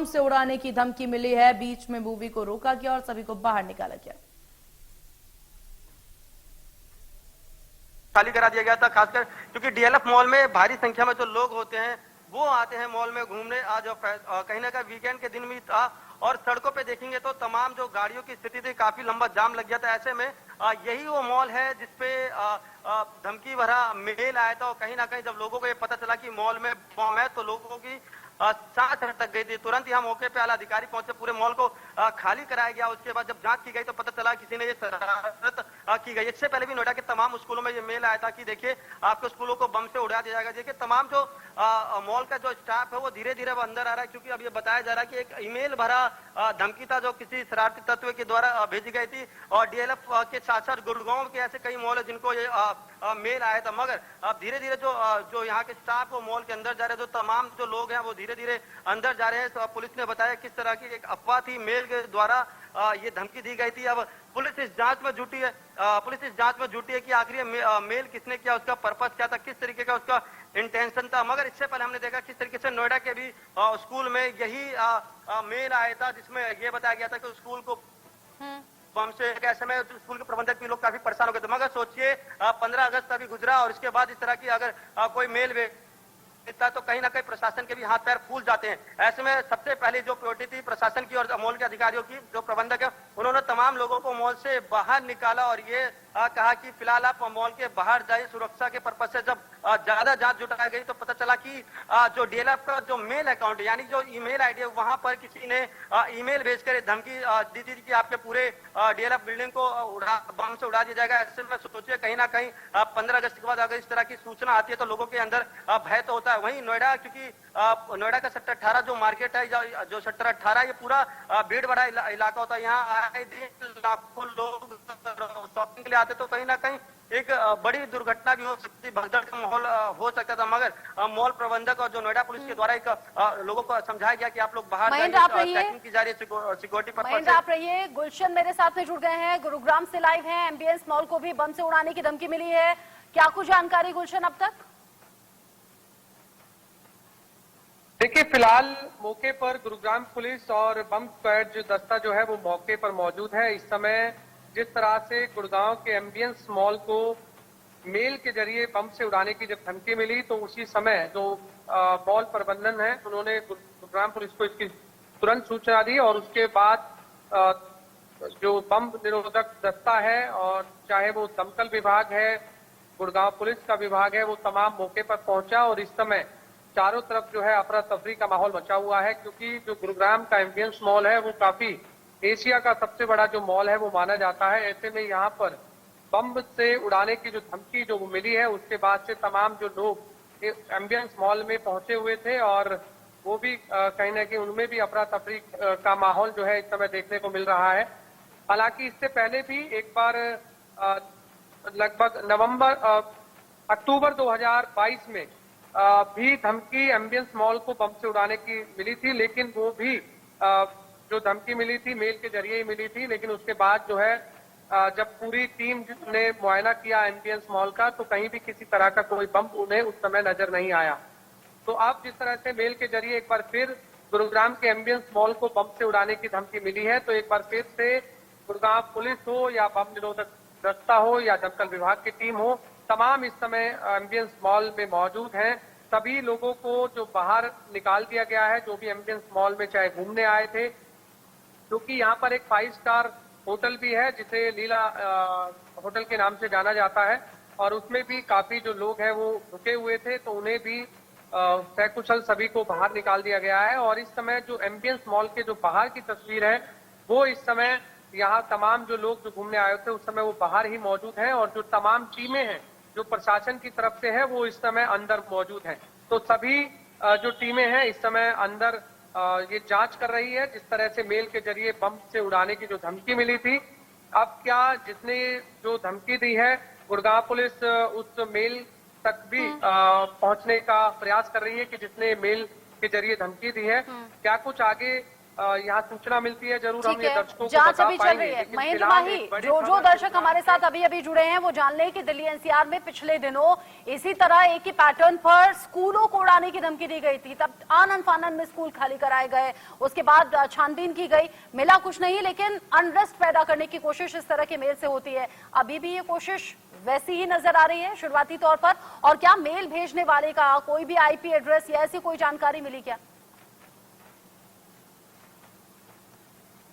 बम से उड़ाने की धमकी मिली है। बीच में मूवी को रोका गया और सभी को बाहर निकाला गया। खाली करा दिया गया था, खासकर क्योंकि डीएलएफ मॉल में भारी संख्या में जो लोग होते हैं वो आते हैं मॉल में घूमने। आज कहीं ना कहीं वीकेंड के दिन भी था और सड़कों पे देखेंगे तो तमाम जो गाड़ियों की स्थिति थी, काफी लंबा जाम लग गया था। ऐसे में यही वो मॉल है जिसपे धमकी भरा मेल आया था और कहीं ना कहीं जब लोगों को ये पता चला कि मॉल में बम है तो लोगों की सांस अटक गई थी। तुरंत यहाँ मौके पे आला अधिकारी पहुंचे, पूरे मॉल को खाली कराया गया। उसके बाद जब जांच की गई तो पता चला किसी ने ये शरारत की गई। इससे पहले भी नोएडा के तमाम स्कूलों में ये मेल आया था कि देखिए आपके स्कूलों को बम से उड़ा दिया जाएगा। देखिए तमाम जो मॉल का जो स्टाफ है वो धीरे धीरे अंदर आ रहा है, क्योंकि अब ये बताया जा रहा है कि एक ईमेल भरा धमकी था जो किसी शरारती तत्व के द्वारा भेजी गई थी। और डीएलएफ के साथ साथ गुड़गांव के ऐसे कई मॉल है जिनको ये मेल आया था। मगर अब धीरे धीरे जो यहाँ के स्टाफ वो मॉल के अंदर जा रहे हैं, जो तमाम जो लोग हैं वो धीरे धीरे अंदर जा रहे हैं। तो पुलिस ने बताया किस तरह की एक अफवाह थी, मेल के द्वारा ये धमकी दी गई थी। अब पुलिस इस जांच में जुटी है कि आखिर ये मेल किसने किया, उसका पर्पस क्या था, किस तरीके का उसका इंटेंशन था। मगर इससे पहले हमने देखा किस तरीके से नोएडा के भी स्कूल में यही मेल आया था, जिसमें ये बताया गया था कि स्कूल को बम से ऐसे में स्कूल के प्रबंधक भी लोग काफी परेशान हो गए थे। मगर सोचिए 15 अगस्त अभी गुजरा और इसके बाद इस तरह की अगर कोई मेल मिलता तो कहीं ना कहीं प्रशासन के भी हाथ पैर फूल जाते हैं। ऐसे में सबसे पहले जो प्रायोरिटी थी प्रशासन की और मॉल के अधिकारियों की, जो प्रबंधक है उन्होंने तमाम लोगों को मॉल से बाहर निकाला और ये कहा कि फिलहाल आप मॉल के बाहर जाइए। सुरक्षा के पर्पज से जब ज्यादा जांच जुटाई गई तो पता चला कि जो डीएलएफ का जो मेल अकाउंट यानी जो ईमेल आईडी है वहां पर किसी ने ईमेल भेजकर धमकी दी थी कि आपके पूरे डीएलएफ बिल्डिंग को बम से उड़ा दिया जाएगा। ऐसे में सोचिए कहीं ना कहीं 15 अगस्त के बाद अगर इस तरह की सूचना आती है तो लोगों के अंदर भय तो होता है। वहीं नोएडा, क्योंकि नोएडा का सेक्टर 18 जो मार्केट है, जो सेक्टर 18 ये पूरा भीड़ भरा इलाका होता है। यहाँ आए दिन लाखों लोग शॉपिंग के लिए आते तो कहीं ना कहीं एक बड़ी दुर्घटना भी हो सकती, भगदड़ का माहौल हो सकता था। मगर मॉल प्रबंधक और जो नोएडा पुलिस के द्वारा एक लोगों को समझाया गया कि आप लोग बाहर चेकिंग की जा रही है सिक्योरिटी पर्पस से। आप रहिए। गुलशन मेरे साथ में जुड़ गए हैं, गुरुग्राम से लाइव हैं। एमबीएस मॉल को भी बम से उड़ाने की धमकी मिली है, क्या कुछ जानकारी गुलशन अब तक? देखिए फिलहाल मौके पर गुरुग्राम पुलिस और बम स्क्वाड जो दस्ता जो है वो मौके पर मौजूद है। इस समय जिस तरह से गुड़गांव के एम्बियंस मॉल को मेल के जरिए बम से उड़ाने की जब धमकी मिली तो उसी समय जो मॉल प्रबंधन है उन्होंने गुरुग्राम पुलिस को इसकी तुरंत सूचना दी और उसके बाद जो बम निरोधक दस्ता है और चाहे वो दमकल विभाग है, गुड़गांव पुलिस का विभाग है, वो तमाम मौके पर पहुंचा और इस समय चारों तरफ जो है अफरा तफरी का माहौल मचा हुआ है, क्योंकि जो गुरुग्राम का एम्बियंस मॉल है वो काफी एशिया का सबसे बड़ा जो मॉल है वो माना जाता है। ऐसे में यहाँ पर बम से उड़ाने की जो धमकी जो मिली है उसके बाद से तमाम जो लोग एम्बियंस मॉल में पहुंचे हुए थे और वो भी कहीं ना कहीं उनमें भी अफरा तफरी का माहौल जो है इस समय देखने को मिल रहा है। हालांकि इससे पहले भी एक बार लगभग अक्टूबर 2022 में भी धमकी एम्बियंस मॉल को बम से उड़ाने की मिली थी, लेकिन वो भी जो धमकी मिली थी मेल के जरिए ही मिली थी। लेकिन उसके बाद जो है जब पूरी टीम ने मुआयना किया एम्बियंस मॉल का तो कहीं भी किसी तरह का कोई बम उन्हें उस समय नजर नहीं आया। तो अब जिस तरह से मेल के जरिए एक बार फिर गुरुग्राम के एम्बियंस मॉल को बम से उड़ाने की धमकी मिली है, तो एक बार फिर से गुरुग्राम पुलिस हो या बम निरोधक दस्ता हो या दमकल विभाग की टीम हो, तमाम इस समय एम्बियंस मॉल में मौजूद हैं। सभी लोगों को जो बाहर निकाल दिया गया है, जो भी एम्बियंस मॉल में चाहे घूमने आए थे, क्योंकि यहाँ पर एक 5 स्टार होटल भी है जिसे लीला होटल के नाम से जाना जाता है और उसमें भी काफी जो लोग हैं वो रुके हुए थे, तो उन्हें भी सकुशल सभी को बाहर निकाल दिया गया है। और इस समय जो एम्बियंस मॉल के जो बाहर की तस्वीर है वो इस समय यहाँ तमाम जो लोग जो घूमने आए थे उस समय वो बाहर ही मौजूद हैं और जो तमाम टीमें हैं जो प्रशासन की तरफ से है वो इस समय अंदर मौजूद हैं। तो सभी जो टीमें हैं इस समय अंदर ये जांच कर रही है जिस तरह से मेल के जरिए बम से उड़ाने की जो धमकी मिली थी। अब क्या जिसने जो धमकी दी है गुड़गांव पुलिस उस मेल तक भी पहुंचने का प्रयास कर रही है कि जिसने मेल के जरिए धमकी दी है, क्या कुछ आगे यहाँ सूचना मिलती है जरूर हम ठीक ये है, दर्शकों को जांच बता अभी चल पाएंगे। रही है। लेकिन महेंद्र फिलहाल माही, एक बड़ी जो खबर दर्शक सामने हमारे साथ अभी अभी जुड़े हैं वो जान लें कि दिल्ली एनसीआर में पिछले दिनों इसी तरह एक ही पैटर्न पर स्कूलों को उड़ाने की धमकी दी गई थी। तब आनन फानन में स्कूल खाली कराए गए, उसके बाद छानबीन की गई, मिला कुछ नहीं, लेकिन अनरेस्ट पैदा करने की कोशिश इस तरह के मेल से होती है। अभी भी ये कोशिश वैसी ही नजर आ रही है शुरुआती तौर पर। और क्या मेल भेजने वाले का कोई भी आईपी एड्रेस या ऐसी कोई जानकारी मिली क्या?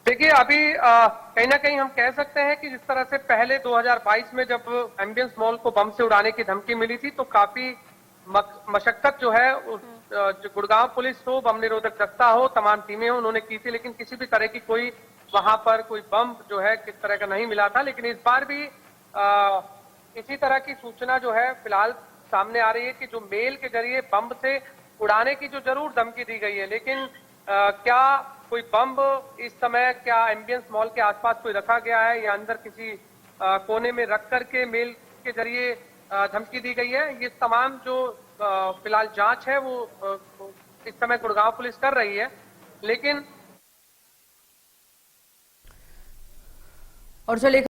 देखिए, अभी कहीं ना कहीं हम कह सकते हैं कि जिस तरह से पहले 2022 में जब एम्बियंस मॉल को बम से उड़ाने की धमकी मिली थी तो काफी मशक्कत जो है जो गुड़गांव पुलिस हो, बम निरोधक दस्ता हो, तमाम टीमें हो, उन्होंने की थी, लेकिन किसी भी तरह की कोई वहां पर कोई बम जो है किस तरह का नहीं मिला था। लेकिन इस बार भी इसी तरह की सूचना जो है फिलहाल सामने आ रही है कि जो मेल के जरिए बम से उड़ाने की जो जरूर धमकी दी गई है, लेकिन क्या कोई बम इस समय क्या एम्बियंस मॉल के आसपास कोई रखा गया है या अंदर किसी कोने में रख करके मेल के जरिए धमकी दी गई है, ये तमाम जो फिलहाल जांच है वो इस समय गुड़गांव पुलिस कर रही है। लेकिन और चलिए